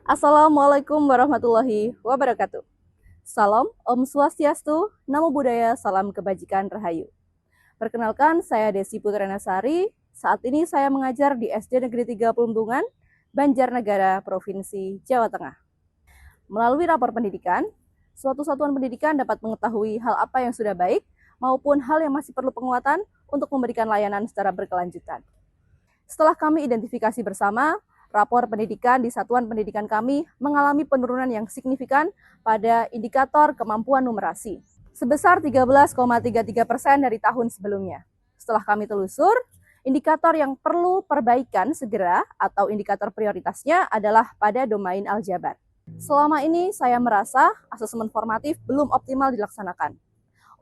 Assalamualaikum warahmatullahi wabarakatuh. Salam, Om Swastiastu, Namo Buddhaya, Salam Kebajikan Rahayu. Perkenalkan, saya Desi Putranasari. Saat ini saya mengajar di SD Negeri 3 Pelundungan, Banjarnegara, Provinsi Jawa Tengah. Melalui rapor pendidikan, suatu satuan pendidikan dapat mengetahui hal apa yang sudah baik maupun hal yang masih perlu penguatan untuk memberikan layanan secara berkelanjutan. Setelah kami identifikasi bersama, rapor pendidikan di satuan pendidikan kami mengalami penurunan yang signifikan pada indikator kemampuan numerasi, sebesar 13,33% dari tahun sebelumnya. Setelah kami telusur, indikator yang perlu perbaikan segera atau indikator prioritasnya adalah pada domain aljabar. Selama ini saya merasa asesmen formatif belum optimal dilaksanakan.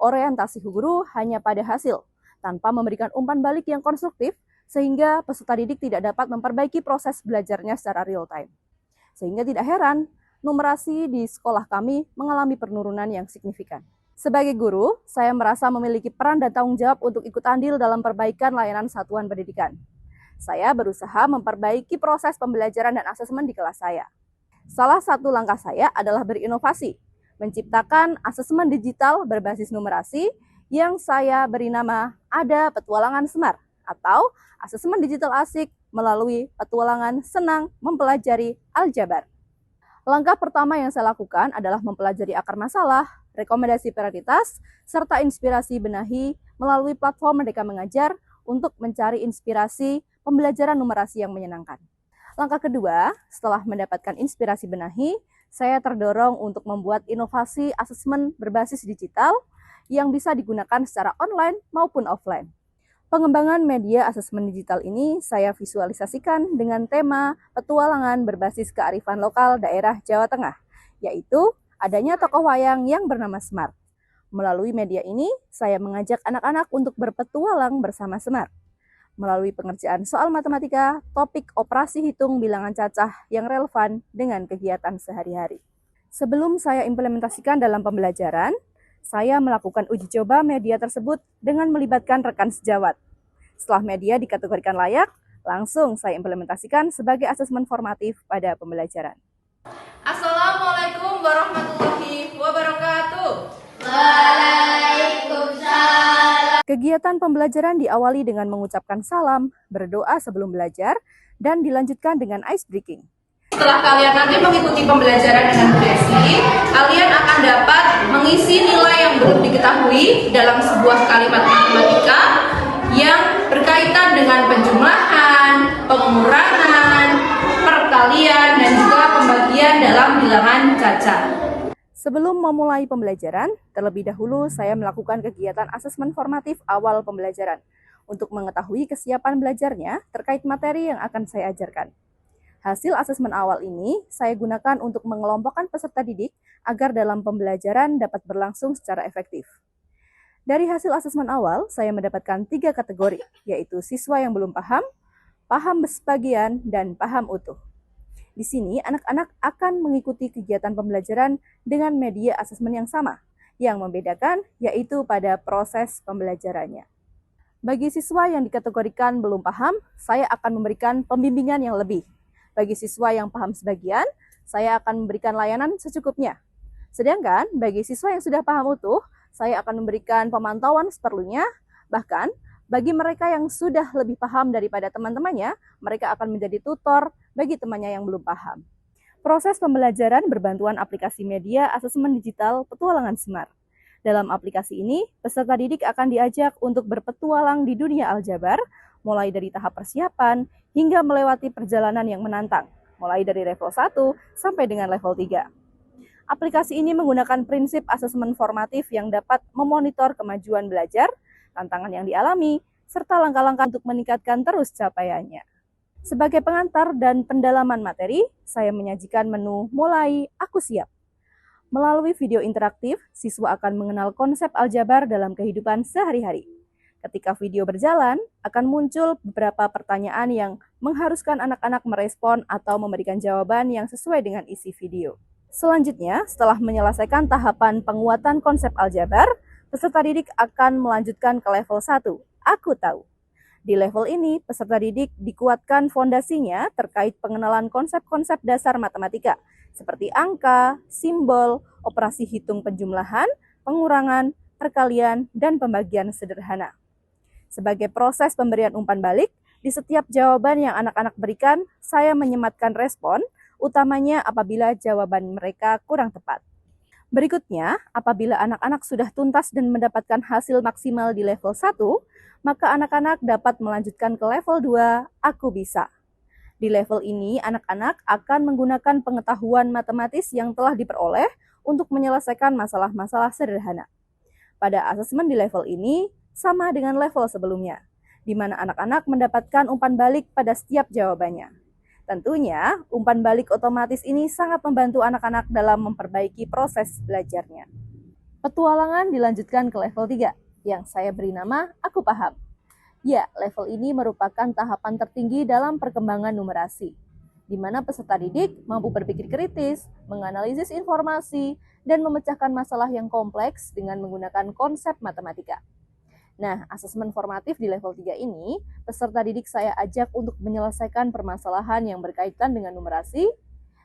Orientasi guru hanya pada hasil, tanpa memberikan umpan balik yang konstruktif, sehingga peserta didik tidak dapat memperbaiki proses belajarnya secara real time. Sehingga tidak heran, numerasi di sekolah kami mengalami penurunan yang signifikan. Sebagai guru, saya merasa memiliki peran dan tanggung jawab untuk ikut andil dalam perbaikan layanan satuan pendidikan. Saya berusaha memperbaiki proses pembelajaran dan asesmen di kelas saya. Salah satu langkah saya adalah berinovasi, menciptakan asesmen digital berbasis numerasi yang saya beri nama Ada Petualangan Semar, atau asesmen digital asik melalui petualangan senang mempelajari aljabar. Langkah pertama yang saya lakukan adalah mempelajari akar masalah, rekomendasi prioritas, serta inspirasi benahi melalui platform Merdeka Mengajar untuk mencari inspirasi pembelajaran numerasi yang menyenangkan. Langkah kedua, setelah mendapatkan inspirasi benahi, saya terdorong untuk membuat inovasi asesmen berbasis digital yang bisa digunakan secara online maupun offline. Pengembangan media asesmen digital ini saya visualisasikan dengan tema petualangan berbasis kearifan lokal daerah Jawa Tengah, yaitu adanya tokoh wayang yang bernama Semar. Melalui media ini, saya mengajak anak-anak untuk berpetualang bersama Semar. Melalui pengerjaan soal matematika, topik operasi hitung bilangan cacah yang relevan dengan kegiatan sehari-hari. Sebelum saya implementasikan dalam pembelajaran, saya melakukan uji coba media tersebut dengan melibatkan rekan sejawat. Setelah media dikategorikan layak, langsung saya implementasikan sebagai asesmen formatif pada pembelajaran. Assalamualaikum warahmatullahi wabarakatuh. Waalaikumsalam. Kegiatan pembelajaran diawali dengan mengucapkan salam, berdoa sebelum belajar, dan dilanjutkan dengan ice breaking. Setelah kalian nanti mengikuti pembelajaran dengan Bu Desi, kalian akan dapat mengisi nilai yang belum diketahui dalam sebuah kalimat matematika yang berkaitan dengan penjumlahan, pengurangan, perkalian, dan juga pembagian dalam bilangan cacah. Sebelum memulai pembelajaran, terlebih dahulu saya melakukan kegiatan asesmen formatif awal pembelajaran untuk mengetahui kesiapan belajarnya terkait materi yang akan saya ajarkan. Hasil asesmen awal ini saya gunakan untuk mengelompokkan peserta didik agar dalam pembelajaran dapat berlangsung secara efektif. Dari hasil asesmen awal, saya mendapatkan 3 kategori, yaitu siswa yang belum paham, paham sebagian, dan paham utuh. Di sini, anak-anak akan mengikuti kegiatan pembelajaran dengan media asesmen yang sama. Yang membedakan yaitu pada proses pembelajarannya. Bagi siswa yang dikategorikan belum paham, saya akan memberikan pembimbingan yang lebih. Bagi siswa yang paham sebagian, saya akan memberikan layanan secukupnya. Sedangkan bagi siswa yang sudah paham utuh, saya akan memberikan pemantauan seperlunya. Bahkan, bagi mereka yang sudah lebih paham daripada teman-temannya, mereka akan menjadi tutor bagi temannya yang belum paham. Proses pembelajaran berbantuan aplikasi media asesmen digital Petualangan Semar. Dalam aplikasi ini, peserta didik akan diajak untuk berpetualang di dunia aljabar, mulai dari tahap persiapan hingga melewati perjalanan yang menantang, mulai dari level 1 sampai dengan level 3. Aplikasi ini menggunakan prinsip asesmen formatif yang dapat memonitor kemajuan belajar, tantangan yang dialami, serta langkah-langkah untuk meningkatkan terus capaiannya. Sebagai pengantar dan pendalaman materi, saya menyajikan menu Mulai Aku Siap. Melalui video interaktif, siswa akan mengenal konsep aljabar dalam kehidupan sehari-hari. Ketika video berjalan, akan muncul beberapa pertanyaan yang mengharuskan anak-anak merespon atau memberikan jawaban yang sesuai dengan isi video. Selanjutnya, setelah menyelesaikan tahapan penguatan konsep aljabar, peserta didik akan melanjutkan ke level 1, Aku Tahu. Di level ini, peserta didik dikuatkan fondasinya terkait pengenalan konsep-konsep dasar matematika, seperti angka, simbol, operasi hitung penjumlahan, pengurangan, perkalian, dan pembagian sederhana. Sebagai proses pemberian umpan balik, di setiap jawaban yang anak-anak berikan, saya menyematkan respon, utamanya apabila jawaban mereka kurang tepat. Berikutnya, apabila anak-anak sudah tuntas dan mendapatkan hasil maksimal di level 1, maka anak-anak dapat melanjutkan ke level 2, aku bisa. Di level ini, anak-anak akan menggunakan pengetahuan matematis yang telah diperoleh untuk menyelesaikan masalah-masalah sederhana. Pada asesmen di level ini, sama dengan level sebelumnya, di mana anak-anak mendapatkan umpan balik pada setiap jawabannya. Tentunya, umpan balik otomatis ini sangat membantu anak-anak dalam memperbaiki proses belajarnya. Petualangan dilanjutkan ke level 3, yang saya beri nama Aku Paham. Ya, level ini merupakan tahapan tertinggi dalam perkembangan numerasi, di mana peserta didik mampu berpikir kritis, menganalisis informasi, dan memecahkan masalah yang kompleks dengan menggunakan konsep matematika. Nah, asesmen formatif di level 3 ini, peserta didik saya ajak untuk menyelesaikan permasalahan yang berkaitan dengan numerasi,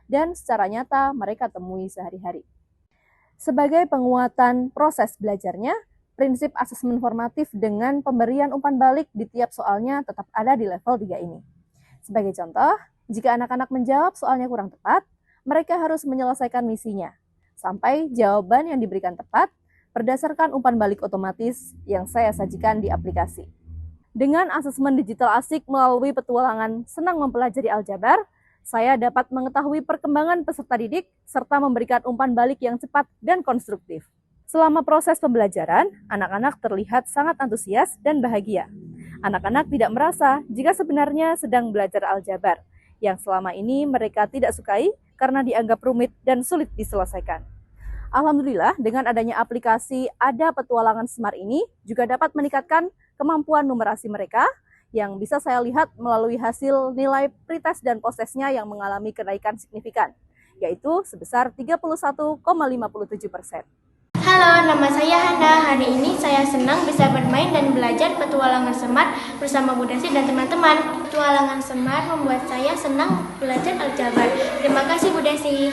dan secara nyata mereka temui sehari-hari. Sebagai penguatan proses belajarnya, prinsip asesmen formatif dengan pemberian umpan balik di tiap soalnya tetap ada di level 3 ini. Sebagai contoh, jika anak-anak menjawab soalnya kurang tepat, mereka harus menyelesaikan misinya, sampai jawaban yang diberikan tepat berdasarkan umpan balik otomatis yang saya sajikan di aplikasi. Dengan asesmen digital asik melalui petualangan senang mempelajari aljabar, saya dapat mengetahui perkembangan peserta didik serta memberikan umpan balik yang cepat dan konstruktif. Selama proses pembelajaran, anak-anak terlihat sangat antusias dan bahagia. Anak-anak tidak merasa jika sebenarnya sedang belajar aljabar, yang selama ini mereka tidak sukai karena dianggap rumit dan sulit diselesaikan. Alhamdulillah, dengan adanya aplikasi Ada Petualangan Semar ini juga dapat meningkatkan kemampuan numerasi mereka yang bisa saya lihat melalui hasil nilai pretest dan postesnya yang mengalami kenaikan signifikan, yaitu sebesar 31,57%. Halo, nama saya Hana. Hari ini saya senang bisa bermain dan belajar petualangan Semar bersama Bu Desi dan teman-teman. Petualangan Semar membuat saya senang belajar aljabar. Terima kasih Bu Desi.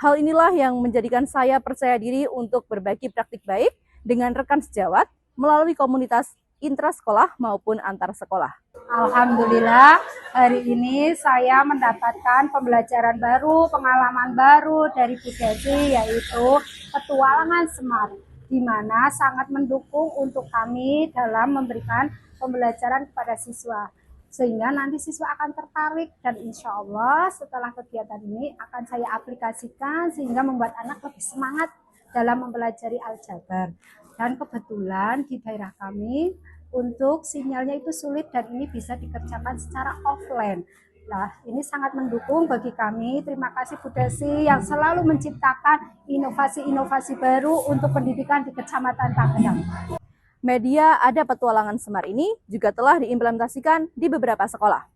Hal inilah yang menjadikan saya percaya diri untuk berbagi praktik baik dengan rekan sejawat melalui komunitas intrasekolah maupun antar sekolah. Alhamdulillah, hari ini saya mendapatkan pembelajaran baru, pengalaman baru dari Bu Desi, yaitu Petualangan Semar, di mana sangat mendukung untuk kami dalam memberikan pembelajaran kepada siswa. Sehingga nanti siswa akan tertarik dan insya Allah setelah kegiatan ini akan saya aplikasikan sehingga membuat anak lebih semangat dalam mempelajari aljabar. Dan kebetulan di daerah kami untuk sinyalnya itu sulit dan ini bisa dikerjakan secara offline. Nah, ini sangat mendukung bagi kami. Terima kasih Bu Desi yang selalu menciptakan inovasi-inovasi baru untuk pendidikan di Kecamatan Pagenang. Media Ada Petualangan Semar ini juga telah diimplementasikan di beberapa sekolah.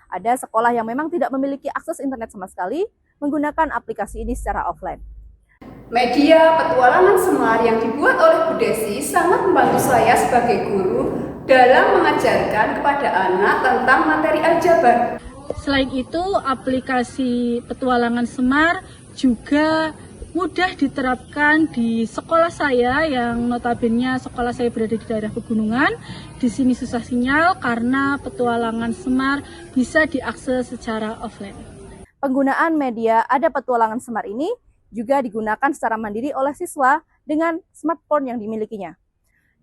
Ada sekolah yang memang tidak memiliki akses internet sama sekali, menggunakan aplikasi ini secara offline. Media Petualangan Semar yang dibuat oleh Bu Desi sangat membantu saya sebagai guru dalam mengajarkan kepada anak tentang materi aljabar. Selain itu, aplikasi Petualangan Semar juga mudah diterapkan di sekolah saya yang notabene sekolah saya berada di daerah pegunungan. Di sini susah sinyal karena Petualangan Semar bisa diakses secara offline. Penggunaan media Ada Petualangan Semar ini juga digunakan secara mandiri oleh siswa dengan smartphone yang dimilikinya.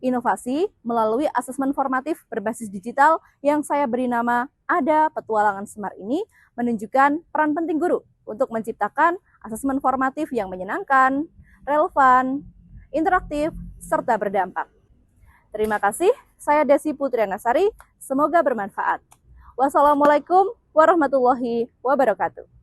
Inovasi melalui asesmen formatif berbasis digital yang saya beri nama Ada Petualangan Semar ini menunjukkan peran penting guru untuk menciptakan asesmen formatif yang menyenangkan, relevan, interaktif, serta berdampak. Terima kasih, saya Desi Putrianasari, semoga bermanfaat. Wassalamualaikum warahmatullahi wabarakatuh.